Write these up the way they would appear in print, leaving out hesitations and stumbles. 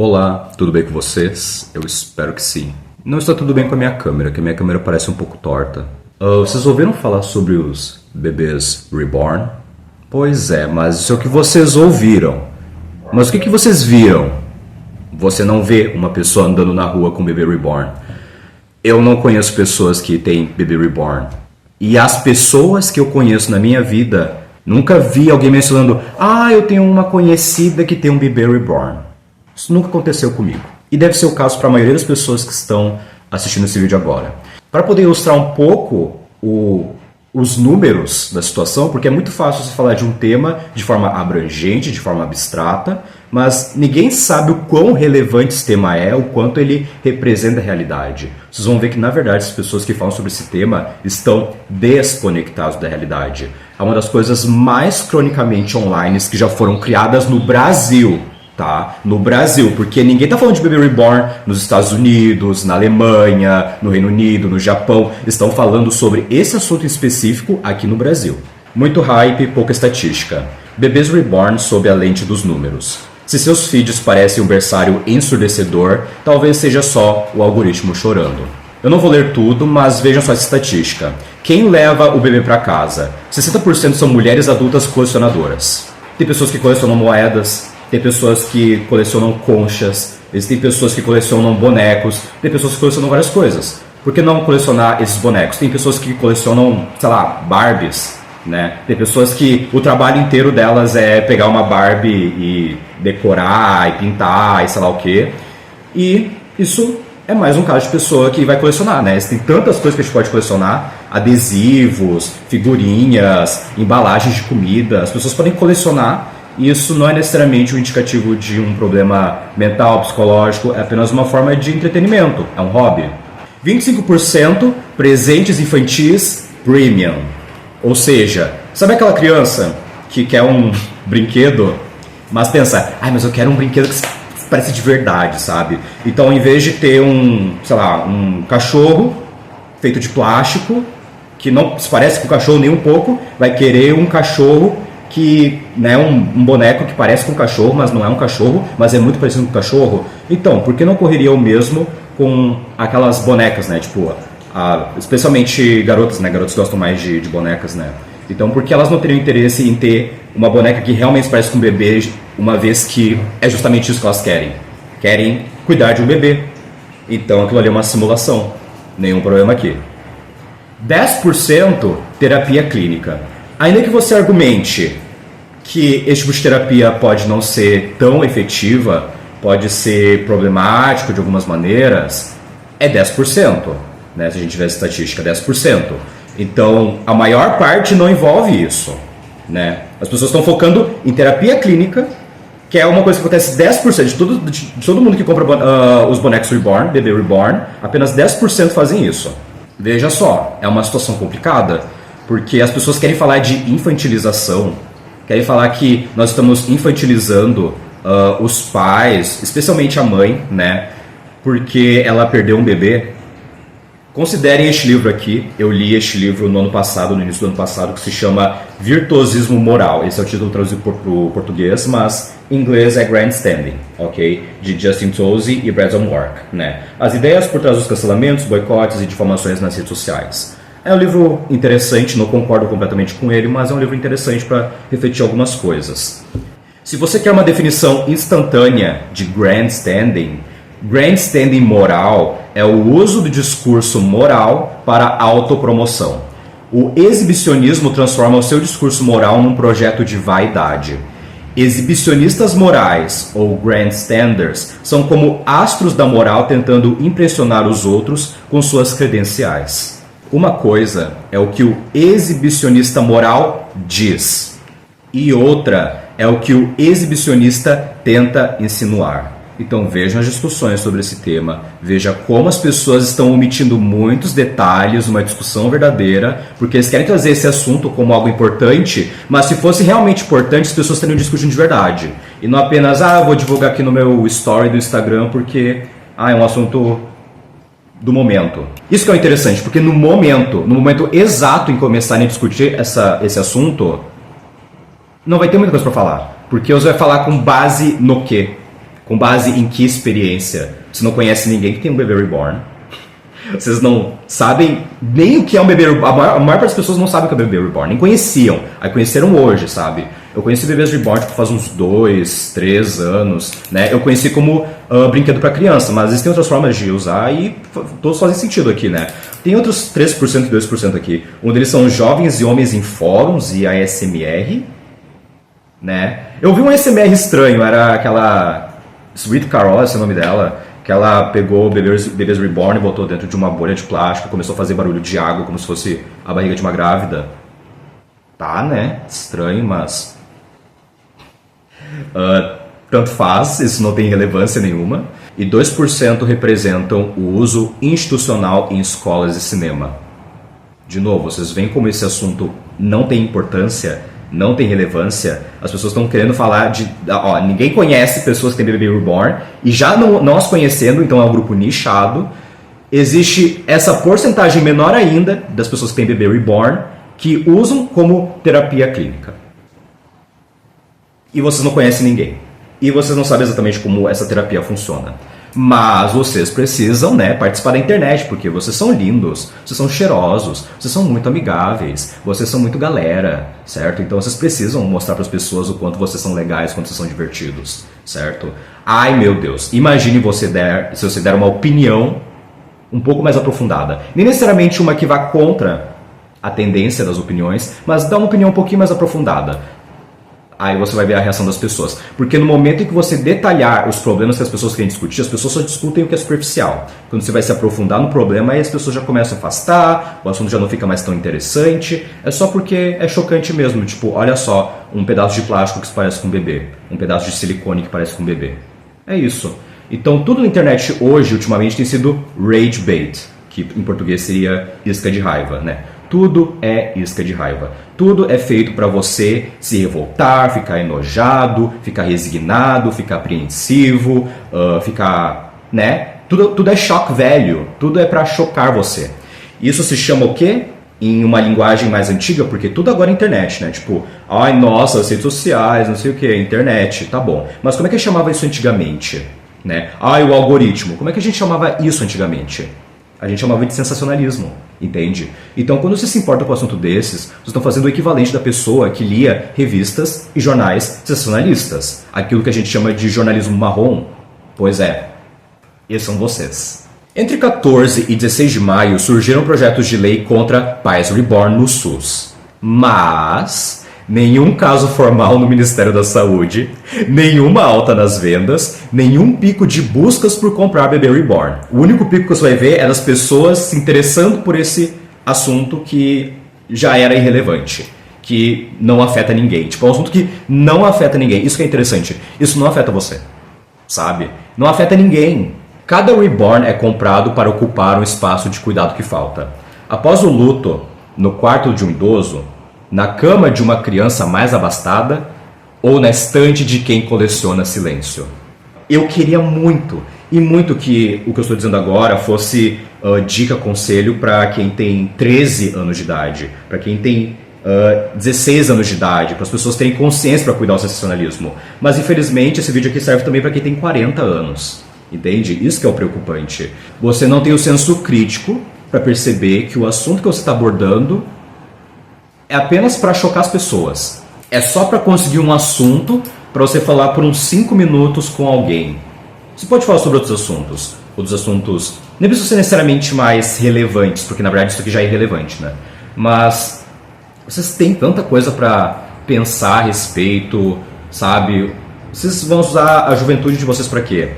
Olá, tudo bem com vocês? Eu espero que sim. Não está tudo bem com a minha câmera, que a minha câmera parece um pouco torta. Vocês ouviram falar sobre os bebês reborn? Pois é, mas isso é o que vocês ouviram. Mas o que vocês viram? Você não vê uma pessoa andando na rua com um bebê reborn. Eu não conheço pessoas que têm bebê reborn. E as pessoas que eu conheço na minha vida, nunca vi alguém mencionando: eu tenho uma conhecida que tem um bebê reborn. Isso nunca aconteceu comigo. E deve ser o caso para a maioria das pessoas que estão assistindo esse vídeo agora. Para poder ilustrar um pouco os números da situação, porque é muito fácil você falar de um tema de forma abrangente, de forma abstrata, mas ninguém sabe o quão relevante esse tema é, o quanto ele representa a realidade. Vocês vão ver que, na verdade, as pessoas que falam sobre esse tema estão desconectadas da realidade. É uma das coisas mais cronicamente online que já foram criadas no Brasil. Tá? No Brasil, porque ninguém está falando de bebê reborn nos Estados Unidos, na Alemanha, no Reino Unido, no Japão. Estão falando sobre esse assunto em específico aqui no Brasil. Muito hype, pouca estatística. Bebês reborn sob a lente dos números. Se seus feeds parecem um berçário ensurdecedor, talvez seja só o algoritmo chorando. Eu não vou ler tudo, mas vejam só essa estatística. Quem leva o bebê para casa? 60% são mulheres adultas colecionadoras. Tem pessoas que colecionam moedas, tem pessoas que colecionam conchas, existem pessoas que colecionam bonecos, tem pessoas que colecionam várias coisas. Por que não colecionar esses bonecos? Tem pessoas que colecionam, sei lá, Barbies, né? Tem pessoas que o trabalho inteiro delas é pegar uma Barbie e decorar, e pintar, e sei lá o quê. E isso é mais um caso de pessoa que vai colecionar, né? Tem tantas coisas que a gente pode colecionar: adesivos, figurinhas, embalagens de comida. As pessoas podem colecionar. E isso não é necessariamente um indicativo de um problema mental, psicológico, é apenas uma forma de entretenimento, é um hobby. 25% presentes infantis premium. Ou seja, sabe aquela criança que quer um brinquedo, mas pensa: mas eu quero um brinquedo que parece de verdade, sabe? Então, em vez de ter um cachorro feito de plástico, que não se parece com o cachorro nem um pouco, vai querer um cachorro que é um boneco que parece com um cachorro, mas não é um cachorro, mas é muito parecido com um cachorro. Então, por que não ocorreria o mesmo com aquelas bonecas, né? Tipo, especialmente garotas, né? Garotos gostam mais de bonecas, né? Então, por que elas não teriam interesse em ter uma boneca que realmente parece com um bebê, uma vez que é justamente isso que elas querem? Querem cuidar de um bebê. Então, aquilo ali é uma simulação. Nenhum problema aqui. 10% terapia clínica. Ainda que você argumente que esse tipo de terapia pode não ser tão efetiva, pode ser problemático de algumas maneiras, é 10%, né? Se a gente tiver essa estatística, 10%. Então, a maior parte não envolve isso, né? As pessoas estão focando em terapia clínica, que é uma coisa que acontece 10%. De todo mundo que compra os bonecos reborn, bebê reborn, apenas 10% fazem isso. Veja só, é uma situação complicada. Porque as pessoas querem falar de infantilização, querem falar que nós estamos infantilizando os pais, especialmente a mãe, né? Porque ela perdeu um bebê. Considerem este livro aqui. Eu li este livro no ano passado, no início do ano passado, que se chama Virtuosismo Moral. Esse é o título traduzido para o português, mas em inglês é Grandstanding, ok? De Justin Tozzi e Brandon Wark, né? As ideias por trás dos cancelamentos, boicotes e difamações nas redes sociais. É um livro interessante, não concordo completamente com ele, mas é um livro interessante para refletir algumas coisas. Se você quer uma definição instantânea de grandstanding, grandstanding moral é o uso do discurso moral para autopromoção. O exibicionismo transforma o seu discurso moral num projeto de vaidade. Exibicionistas morais, ou grandstanders, são como astros da moral tentando impressionar os outros com suas credenciais. Uma coisa é o que o exibicionista moral diz, e outra é o que o exibicionista tenta insinuar. Então vejam as discussões sobre esse tema, veja como as pessoas estão omitindo muitos detalhes numa discussão verdadeira, porque eles querem trazer esse assunto como algo importante, mas se fosse realmente importante, as pessoas estariam discutindo de verdade. E não apenas, eu vou divulgar aqui no meu story do Instagram porque é um assunto do momento. Isso que é interessante, porque no momento exato em começarem a discutir esse assunto, não vai ter muita coisa para falar. Porque você vai falar com base no quê? Com base em que experiência? Você não conhece ninguém que tem um bebê reborn. Vocês não sabem nem o que é um bebê reborn. A maior parte das pessoas não sabe o que é um bebê reborn. Nem conheciam. Aí conheceram hoje, sabe? Eu conheci bebês reborn tipo, faz uns 2, 3 anos, né? Eu conheci como brinquedo para criança, mas existem outras formas de usar e todos fazem sentido aqui, né? Tem outros 3% e 2% aqui. Um deles são jovens e homens em fóruns e ASMR, né? Eu vi um ASMR estranho, era aquela Sweet Carol, esse é o nome dela, que ela pegou bebês reborn e botou dentro de uma bolha de plástico, começou a fazer barulho de água como se fosse a barriga de uma grávida. Tá, né? Estranho, mas tanto faz, isso não tem relevância nenhuma. E 2% representam o uso institucional em escolas de cinema. De novo, vocês veem como esse assunto não tem importância, não tem relevância. As pessoas estão querendo falar de... Ó, ninguém conhece pessoas que têm bebê reborn, e já não, nós conhecendo, então é um grupo nichado, existe essa porcentagem menor ainda das pessoas que têm bebê reborn que usam como terapia clínica. E vocês não conhecem ninguém. E vocês não sabem exatamente como essa terapia funciona. Mas vocês precisam, né, participar da internet, porque vocês são lindos, vocês são cheirosos, vocês são muito amigáveis, vocês são muito galera, certo? Então vocês precisam mostrar para as pessoas o quanto vocês são legais, o quanto vocês são divertidos, certo? Ai meu Deus, imagine se você der uma opinião um pouco mais aprofundada. Nem necessariamente uma que vá contra a tendência das opiniões, mas dá uma opinião um pouquinho mais aprofundada. Aí você vai ver a reação das pessoas. Porque no momento em que você detalhar os problemas que as pessoas querem discutir, as pessoas só discutem o que é superficial. Quando você vai se aprofundar no problema, aí as pessoas já começam a afastar, o assunto já não fica mais tão interessante. É só porque é chocante mesmo. Tipo, olha só, um pedaço de plástico que se parece com um bebê. Um pedaço de silicone que parece com um bebê. É isso. Então tudo na internet hoje, ultimamente, tem sido rage bait, que em português seria isca de raiva, né? Tudo é isca de raiva. Tudo é feito para você se revoltar, ficar enojado, ficar resignado, ficar apreensivo, ficar, né? Tudo é shock value. Tudo é para chocar você. Isso se chama o quê? Em uma linguagem mais antiga, porque tudo agora é internet, né? Tipo, ai, nossa, as redes sociais, não sei o que, internet, tá bom. Mas como é que chamava isso antigamente? Né? Ai, o algoritmo. Como é que a gente chamava isso antigamente? A gente chamava de sensacionalismo, entende? Então, quando você se importa com um assunto desses, vocês estão fazendo o equivalente da pessoa que lia revistas e jornais sensacionalistas. Aquilo que a gente chama de jornalismo marrom. Pois é, esses são vocês. Entre 14 e 16 de maio surgiram projetos de lei contra pais reborn no SUS. Mas nenhum caso formal no Ministério da Saúde, nenhuma alta nas vendas, nenhum pico de buscas por comprar bebê reborn. O único pico que você vai ver é das pessoas se interessando por esse assunto que já era irrelevante, que não afeta ninguém. Tipo, é um assunto que não afeta ninguém. Isso que é interessante. Isso não afeta você, sabe? Não afeta ninguém. Cada reborn é comprado para ocupar um espaço de cuidado que falta. Após o luto, no quarto de um idoso, na cama de uma criança mais abastada ou na estante de quem coleciona silêncio. Eu queria muito, e muito que o que eu estou dizendo agora fosse dica, conselho para quem tem 13 anos de idade, para quem tem 16 anos de idade, para as pessoas terem consciência para cuidar do sensacionalismo. Mas infelizmente esse vídeo aqui serve também para quem tem 40 anos, entende? Isso que é o preocupante. Você não tem o senso crítico para perceber que o assunto que você está abordando é apenas para chocar as pessoas. É só para conseguir um assunto para você falar por uns 5 minutos com alguém. Você pode falar sobre outros assuntos nem precisam ser necessariamente mais relevantes, porque na verdade isso aqui já é irrelevante, né? Mas vocês têm tanta coisa para pensar a respeito, sabe? Vocês vão usar a juventude de vocês para quê?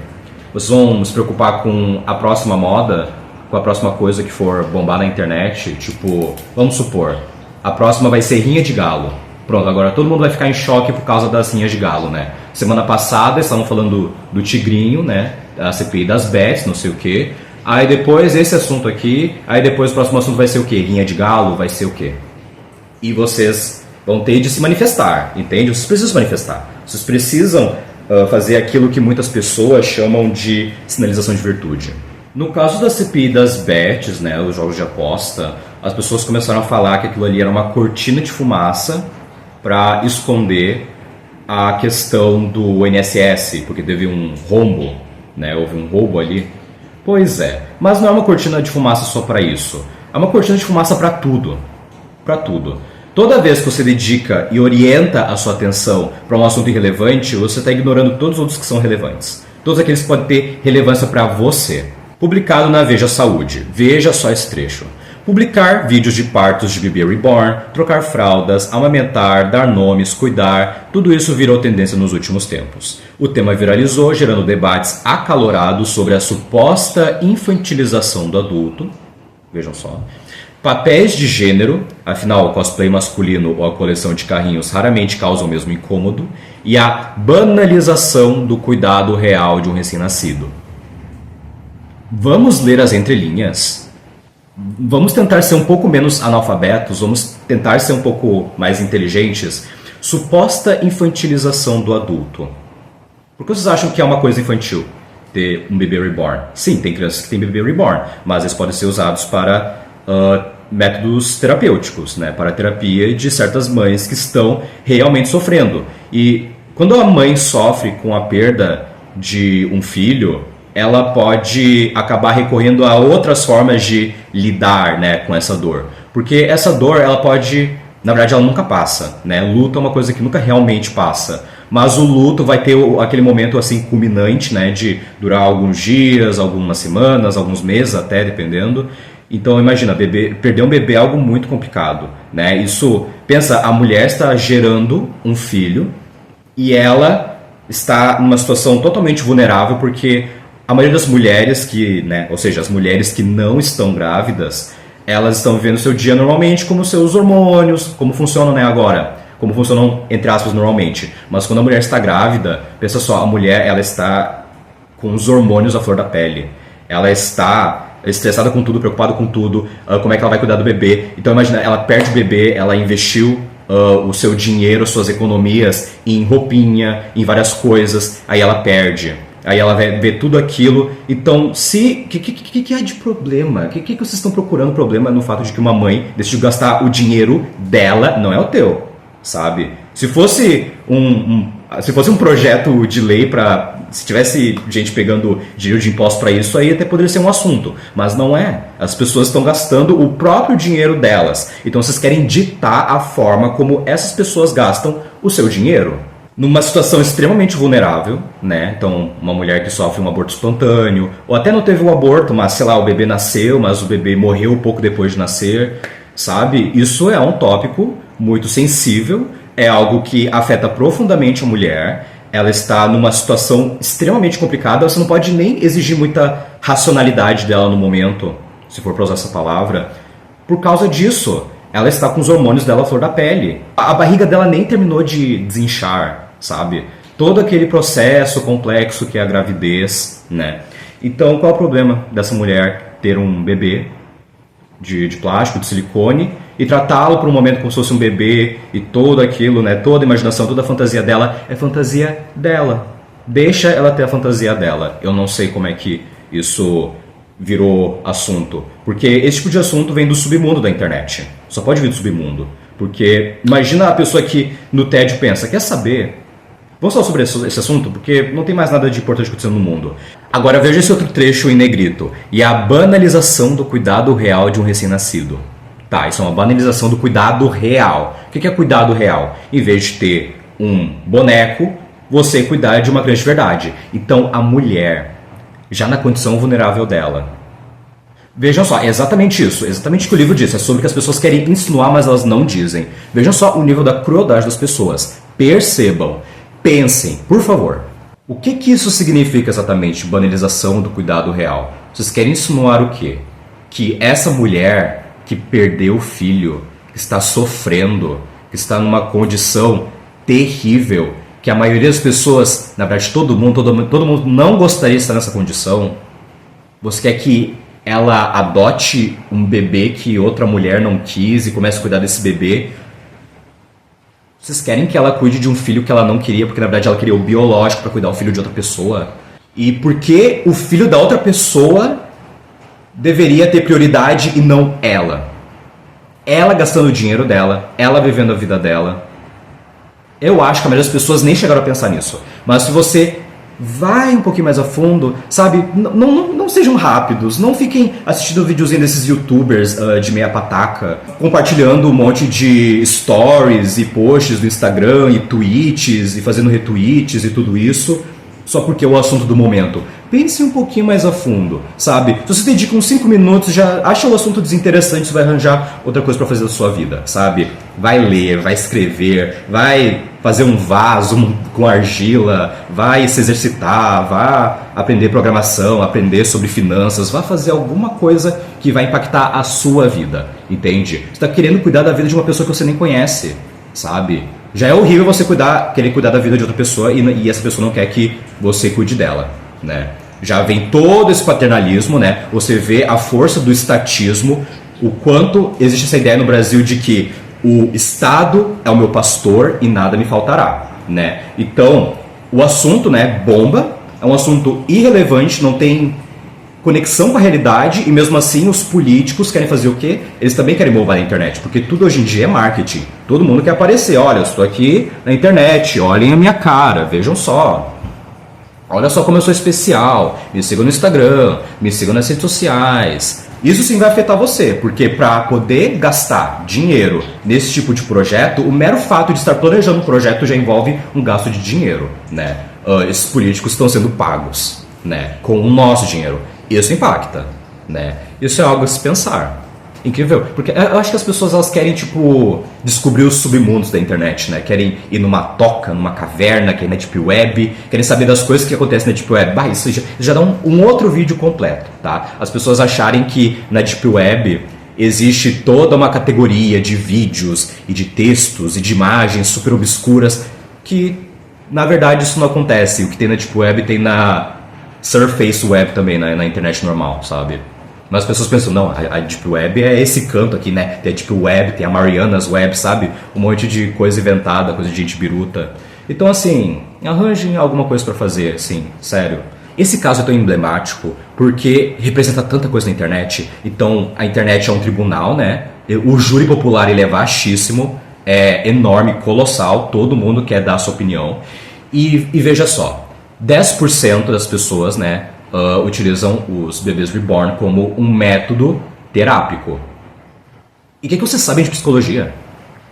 Vocês vão se preocupar com a próxima moda, com a próxima coisa que for bombar na internet? Tipo, vamos supor, a próxima vai ser rinha de galo. Pronto, agora todo mundo vai ficar em choque por causa das rinhas de galo, né? Semana passada estavam falando do tigrinho, né? A CPI das bets, não sei o quê. Aí depois esse assunto aqui, aí depois o próximo assunto vai ser o quê? Rinha de galo, vai ser o quê? E vocês vão ter de se manifestar, entende? Vocês precisam se manifestar. Vocês precisam fazer aquilo que muitas pessoas chamam de sinalização de virtude. No caso da CPI das bets, né, os jogos de aposta, as pessoas começaram a falar que aquilo ali era uma cortina de fumaça para esconder a questão do INSS, porque teve um rombo, né? Houve um roubo ali. Pois é, mas não é uma cortina de fumaça só para isso. É uma cortina de fumaça para tudo. Para tudo. Toda vez que você dedica e orienta a sua atenção para um assunto irrelevante, você está ignorando todos os outros que são relevantes. Todos aqueles que podem ter relevância para você. Publicado na Veja Saúde. Veja só esse trecho. Publicar vídeos de partos de bebê reborn, trocar fraldas, amamentar, dar nomes, cuidar, tudo isso virou tendência nos últimos tempos. O tema viralizou, gerando debates acalorados sobre a suposta infantilização do adulto. Vejam só. Papéis de gênero, afinal o cosplay masculino ou a coleção de carrinhos raramente causam o mesmo incômodo, e a banalização do cuidado real de um recém-nascido. Vamos ler as entrelinhas? Vamos tentar ser um pouco menos analfabetos, vamos tentar ser um pouco mais inteligentes. Suposta infantilização do adulto. Por que vocês acham que é uma coisa infantil ter um bebê reborn? Sim, tem crianças que têm bebê reborn, mas eles podem ser usados para métodos terapêuticos, né? Para a terapia de certas mães que estão realmente sofrendo. E quando a mãe sofre com a perda de um filho, ela pode acabar recorrendo a outras formas de lidar, né, com essa dor. Porque essa dor, ela pode, na verdade, ela nunca passa, né? Luto é uma coisa que nunca realmente passa. Mas o luto vai ter aquele momento assim culminante, né, de durar alguns dias, algumas semanas, alguns meses até, dependendo. Então imagina, perder um bebê é algo muito complicado, né? Isso, pensa, a mulher está gerando um filho e ela está numa situação totalmente vulnerável porque a maioria das mulheres que, né, ou seja, as mulheres que não estão grávidas, elas estão vivendo seu dia normalmente como seus hormônios, como funcionam, né, agora, como funcionam, entre aspas, normalmente. Mas quando a mulher está grávida, pensa só, a mulher, ela está com os hormônios à flor da pele. Ela está estressada com tudo, preocupada com tudo, como é que ela vai cuidar do bebê. Então imagina, ela perde o bebê, ela investiu o seu dinheiro, suas economias em roupinha, em várias coisas, aí ela perde. Aí ela vai ver tudo aquilo. Então, se que há de problema? O que vocês estão procurando problema no fato de que uma mãe decidiu gastar o dinheiro dela, não é o teu, sabe? Se fosse um projeto de lei para, se tivesse gente pegando dinheiro de imposto para isso, aí até poderia ser um assunto, mas não é. As pessoas estão gastando o próprio dinheiro delas. Então vocês querem ditar a forma como essas pessoas gastam o seu dinheiro. Numa situação extremamente vulnerável, né? Então, uma mulher que sofre um aborto espontâneo, ou até não teve um aborto, mas sei lá, o bebê nasceu, mas o bebê morreu pouco depois de nascer, sabe? Isso é um tópico muito sensível, é algo que afeta profundamente a mulher, ela está numa situação extremamente complicada, você não pode nem exigir muita racionalidade dela no momento, se for para usar essa palavra, por causa disso. Ela está com os hormônios dela à flor da pele. A barriga dela nem terminou de desinchar, sabe? Todo aquele processo complexo que é a gravidez, né? Então, qual é o problema dessa mulher ter um bebê de plástico, de silicone, e tratá-lo por um momento como se fosse um bebê e tudo aquilo, né? Toda a imaginação, toda a fantasia dela é fantasia dela. Deixa ela ter a fantasia dela. Eu não sei como é que isso virou assunto. Porque esse tipo de assunto vem do submundo da internet. Só pode vir do submundo. Porque imagina a pessoa que no tédio pensa, quer saber? Vamos falar sobre esse assunto? Porque não tem mais nada de importante acontecendo no mundo. Agora veja esse outro trecho em negrito. E a banalização do cuidado real de um recém-nascido. Tá, isso é uma banalização do cuidado real. O que é cuidado real? Em vez de ter um boneco, você cuidar de uma criança de verdade. Então a mulher, já na condição vulnerável dela. Vejam só, é exatamente isso, exatamente o que o livro diz, é sobre que as pessoas querem insinuar, mas elas não dizem. Vejam só o nível da crueldade das pessoas. Percebam, pensem, por favor. O que isso significa exatamente, banalização do cuidado real? Vocês querem insinuar o quê? Que essa mulher que perdeu o filho, que está sofrendo, que está numa condição terrível, que a maioria das pessoas, na verdade todo mundo não gostaria de estar nessa condição. Você quer que ela adote um bebê que outra mulher não quis e comece a cuidar desse bebê? Vocês querem que ela cuide de um filho que ela não queria, porque na verdade ela queria o biológico para cuidar do filho de outra pessoa? E por que o filho da outra pessoa deveria ter prioridade e não ela? Ela gastando o dinheiro dela, ela vivendo a vida dela. Eu acho que a maioria das pessoas nem chegaram a pensar nisso. Mas se você vai um pouquinho mais a fundo, sabe? Não sejam rápidos, não fiquem assistindo videozinho desses youtubers de meia pataca, compartilhando um monte de stories e posts do Instagram e tweets e fazendo retweets e tudo isso, só porque é o assunto do momento. Pense um pouquinho mais a fundo, sabe? Se você dedica uns 5 minutos, já acha o assunto desinteressante, você vai arranjar outra coisa para fazer da sua vida, sabe? Vai ler, vai escrever, vai fazer um vaso com argila, vai se exercitar, vai aprender programação, aprender sobre finanças, vai fazer alguma coisa que vai impactar a sua vida, entende? Você está querendo cuidar da vida de uma pessoa que você nem conhece, sabe? Já é horrível você querer cuidar da vida de outra pessoa e essa pessoa não quer que você cuide dela, né? Já vem todo esse paternalismo, né? Você vê a força do estatismo, o quanto existe essa ideia no Brasil de que o Estado é o meu pastor e nada me faltará, né? Então, o assunto, né, bomba, é um assunto irrelevante, não tem conexão com a realidade e mesmo assim os políticos querem fazer o quê? Eles também querem bombar na internet, porque tudo hoje em dia é marketing. Todo mundo quer aparecer, olha, eu estou aqui na internet, olhem a minha cara, vejam só. Olha só como eu sou especial, me sigam no Instagram, me sigam nas redes sociais. Isso sim vai afetar você, porque para poder gastar dinheiro nesse tipo de projeto, o mero fato de estar planejando um projeto já envolve um gasto de dinheiro, né? Esses políticos estão sendo pagos, né, com o nosso dinheiro. Isso impacta, né? Isso é algo a se pensar. Incrível, porque eu acho que as pessoas elas querem, tipo, descobrir os submundos da internet, né? Querem ir numa toca, numa caverna, querem ir na Deep Web, querem saber das coisas que acontecem na Deep Web. Bah, isso já dá um outro vídeo completo, tá? As pessoas acharem que na Deep Web existe toda uma categoria de vídeos e de textos e de imagens super obscuras que, na verdade, isso não acontece. O que tem na Deep Web tem na Surface Web também, na internet normal, sabe? Mas as pessoas pensam, não, a Deep Web é esse canto aqui, né? Tem a Deep Web, tem a Marianas Web, sabe? Um monte de coisa inventada, coisa de gente biruta. Então, assim, arranjem alguma coisa pra fazer, assim, sério. Esse caso é tão emblemático porque representa tanta coisa na internet. Então, a internet é um tribunal, né? O júri popular, ele é vastíssimo, é enorme, colossal, todo mundo quer dar a sua opinião. E veja só, 10% das pessoas, né, utilizam os bebês reborn como um método terápico. E o que vocês sabem de psicologia?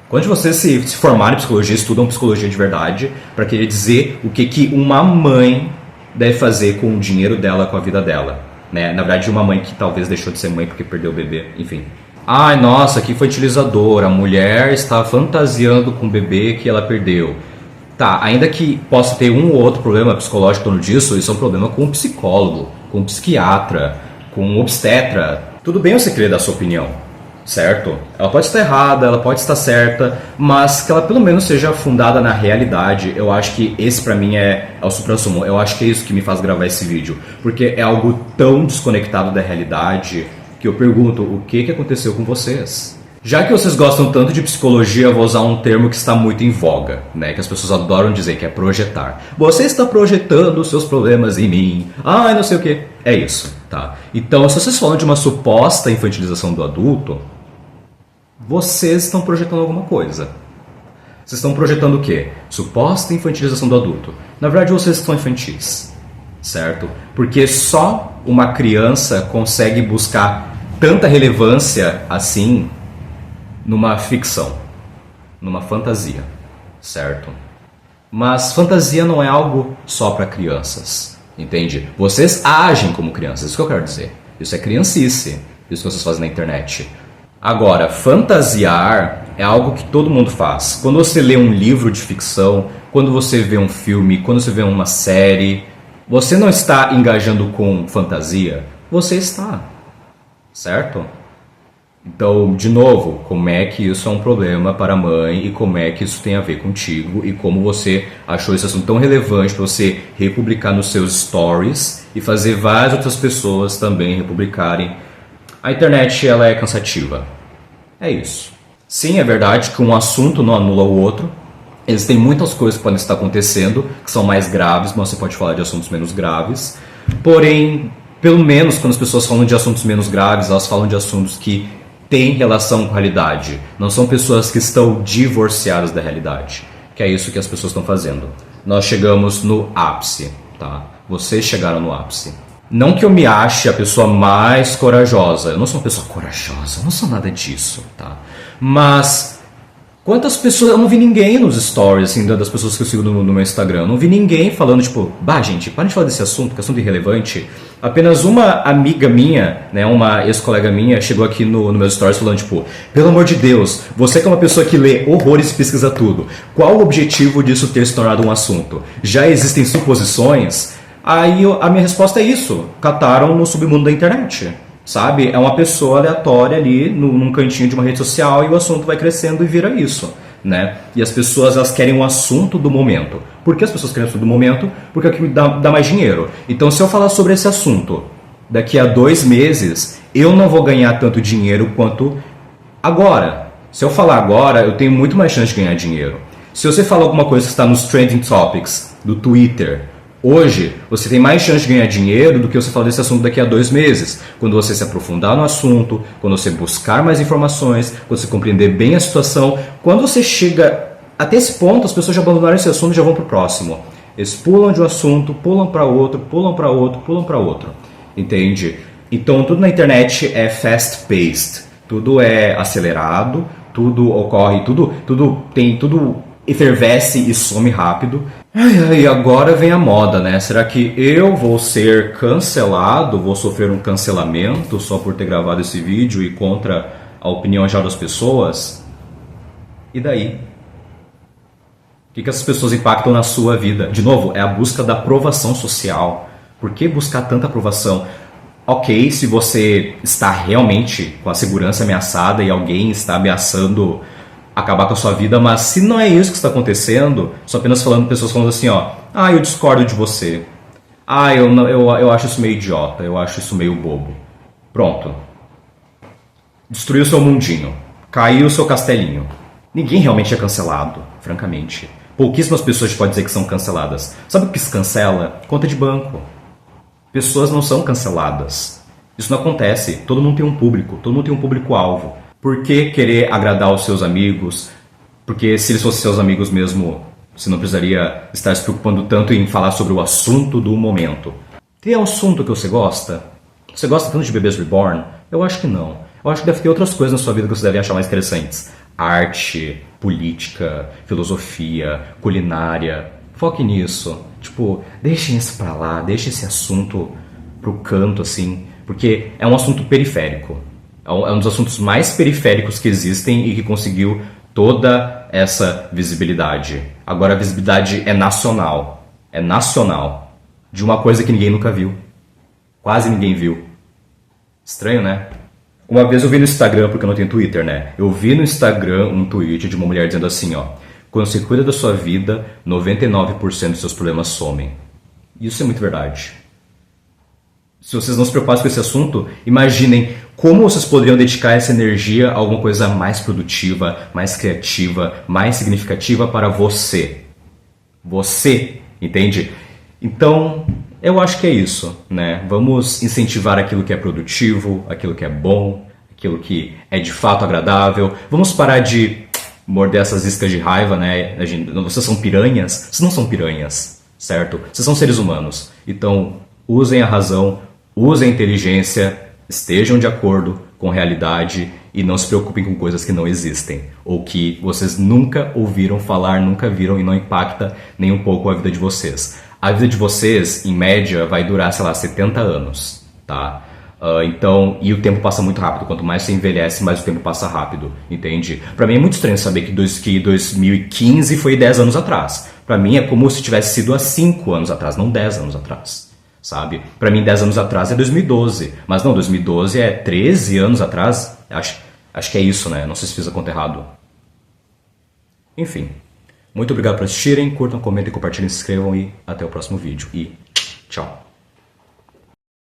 Quando vocês se formarem em psicologia, estudam psicologia de verdade, para querer dizer o que uma mãe deve fazer com o dinheiro dela, com a vida dela, né? Na verdade, uma mãe que talvez deixou de ser mãe porque perdeu o bebê, enfim. Ai, nossa, que infantilizador, a mulher está fantasiando com o bebê que ela perdeu. Tá, ainda que possa ter um ou outro problema psicológico em torno disso, isso é um problema com um psicólogo, com um psiquiatra, com um obstetra. Tudo bem você querer dar sua opinião, certo? Ela pode estar errada, ela pode estar certa, mas que ela pelo menos seja fundada na realidade. Eu acho que esse pra mim é o suprassumo. Eu acho que é isso que me faz gravar esse vídeo, porque é algo tão desconectado da realidade que eu pergunto, o que aconteceu com vocês? Já que vocês gostam tanto de psicologia, eu vou usar um termo que está muito em voga, né? Que as pessoas adoram dizer, que é projetar. Você está projetando os seus problemas em mim. Ai, não sei o que. É isso, tá? Então, se vocês falam de uma suposta infantilização do adulto, vocês estão projetando alguma coisa. Vocês estão projetando o quê? Suposta infantilização do adulto. Na verdade, vocês estão infantis, certo? Porque só uma criança consegue buscar tanta relevância assim numa ficção, numa fantasia, certo? Mas fantasia não é algo só para crianças, entende? Vocês agem como crianças, isso que eu quero dizer. Isso é criancice, isso que vocês fazem na internet. Agora, fantasiar é algo que todo mundo faz. Quando você lê um livro de ficção, quando você vê um filme, quando você vê uma série, você não está engajando com fantasia, você está, certo? Então, de novo, como é que isso é um problema para a mãe e como é que isso tem a ver contigo e como você achou esse assunto tão relevante para você republicar nos seus stories e fazer várias outras pessoas também republicarem. A internet, ela é cansativa. É isso. Sim, é verdade que um assunto não anula o outro. Existem muitas coisas que podem estar acontecendo que são mais graves, mas você pode falar de assuntos menos graves. Porém, pelo menos quando as pessoas falam de assuntos menos graves, elas falam de assuntos que têm relação com a realidade. Não são pessoas que estão divorciadas da realidade. que é isso que as pessoas estão fazendo. Nós chegamos no ápice, tá? Vocês chegaram no ápice. Não que eu me ache a pessoa mais corajosa. Eu não sou uma pessoa corajosa, eu não sou nada disso, tá? Mas quantas pessoas... Eu não vi ninguém nos stories, assim, das pessoas que eu sigo no meu Instagram. Eu não vi ninguém falando, tipo, bah, gente, para de falar desse assunto, que é assunto irrelevante. Apenas uma amiga minha, né, uma ex-colega minha, chegou aqui no meu stories falando, tipo, pelo amor de Deus, você que é uma pessoa que lê horrores e pesquisa tudo, qual o objetivo disso ter se tornado um assunto? Já existem suposições? Aí a minha resposta é isso, cataram no submundo da internet, sabe? É uma pessoa aleatória ali num cantinho de uma rede social e o assunto vai crescendo e vira isso, né? E as pessoas, elas querem um assunto do momento. Por que as pessoas querem o assunto do momento? Porque é o que me dá mais dinheiro. Então, se eu falar sobre esse assunto daqui a 2 meses, eu não vou ganhar tanto dinheiro quanto agora. Se eu falar agora, eu tenho muito mais chance de ganhar dinheiro. Se você falar alguma coisa que está nos trending topics do Twitter, hoje, você tem mais chance de ganhar dinheiro do que você falar desse assunto daqui a 2 meses. Quando você se aprofundar no assunto, quando você buscar mais informações, quando você compreender bem a situação. Quando você chega até esse ponto, as pessoas já abandonaram esse assunto e já vão para o próximo. Eles pulam de um assunto, pulam para outro, pulam para outro, pulam para outro. Entende? Então, tudo na internet é fast-paced. Tudo é acelerado, tudo ocorre, tudo efervesce e some rápido. E agora vem a moda, né? Será que eu vou ser cancelado, vou sofrer um cancelamento só por ter gravado esse vídeo e contra a opinião geral das pessoas? E daí? O que essas pessoas impactam na sua vida? De novo, é a busca da aprovação social. Por que buscar tanta aprovação? Ok, se você está realmente com a segurança ameaçada e alguém está ameaçando acabar com a sua vida, mas se não é isso que está acontecendo, só apenas pessoas falando assim, ó, ah, eu discordo de você, ah, eu acho isso meio idiota, eu acho isso meio bobo. Pronto. Destruiu o seu mundinho, caiu o seu castelinho. Ninguém realmente é cancelado, francamente. Pouquíssimas pessoas podem dizer que são canceladas. Sabe o que se cancela? Conta de banco. Pessoas não são canceladas. Isso não acontece. Todo mundo tem um público, todo mundo tem um público-alvo. Por que querer agradar os seus amigos? Porque se eles fossem seus amigos mesmo, você não precisaria estar se preocupando tanto em falar sobre o assunto do momento. Tem um assunto que você gosta? Você gosta tanto de Bebês Reborn? Eu acho que não. Eu acho que deve ter outras coisas na sua vida que você deve achar mais interessantes. Arte, política, filosofia, culinária. Foque nisso. Tipo, deixem isso pra lá, deixem esse assunto pro canto, assim. Porque é um assunto periférico. É um dos assuntos mais periféricos que existem e que conseguiu toda essa visibilidade. Agora a visibilidade é nacional. É nacional. De uma coisa que ninguém nunca viu. Quase ninguém viu. Estranho, né? Uma vez eu vi no Instagram, porque eu não tenho Twitter, né? Eu vi no Instagram um tweet de uma mulher dizendo assim, ó. Quando você cuida da sua vida, 99% dos seus problemas somem. Isso é muito verdade. Se vocês não se preocupam com esse assunto, imaginem como vocês poderiam dedicar essa energia a alguma coisa mais produtiva, mais criativa, mais significativa para você. Você, entende? Então, eu acho que é isso, né? Vamos incentivar aquilo que é produtivo, aquilo que é bom, aquilo que é de fato agradável. Vamos parar de morder essas iscas de raiva, né? Vocês são piranhas? Vocês não são piranhas, certo? Vocês são seres humanos. Então, usem a razão, usem a inteligência, estejam de acordo com a realidade e não se preocupem com coisas que não existem ou que vocês nunca ouviram falar, nunca viram e não impacta nem um pouco a vida de vocês. A vida de vocês, em média, vai durar, sei lá, 70 anos, tá? Então, e o tempo passa muito rápido. Quanto mais você envelhece, mais o tempo passa rápido, entende? Pra mim é muito estranho saber que 2015 foi 10 anos atrás. Pra mim é como se tivesse sido há 5 anos atrás, não 10 anos atrás, sabe? Pra mim 10 anos atrás é 2012, mas não, 2012 é 13 anos atrás. Acho que é isso, né? Não sei se fiz a conta errado. Enfim. Muito obrigado por assistirem, curtam, comentem, compartilhem, se inscrevam e até o próximo vídeo. E tchau!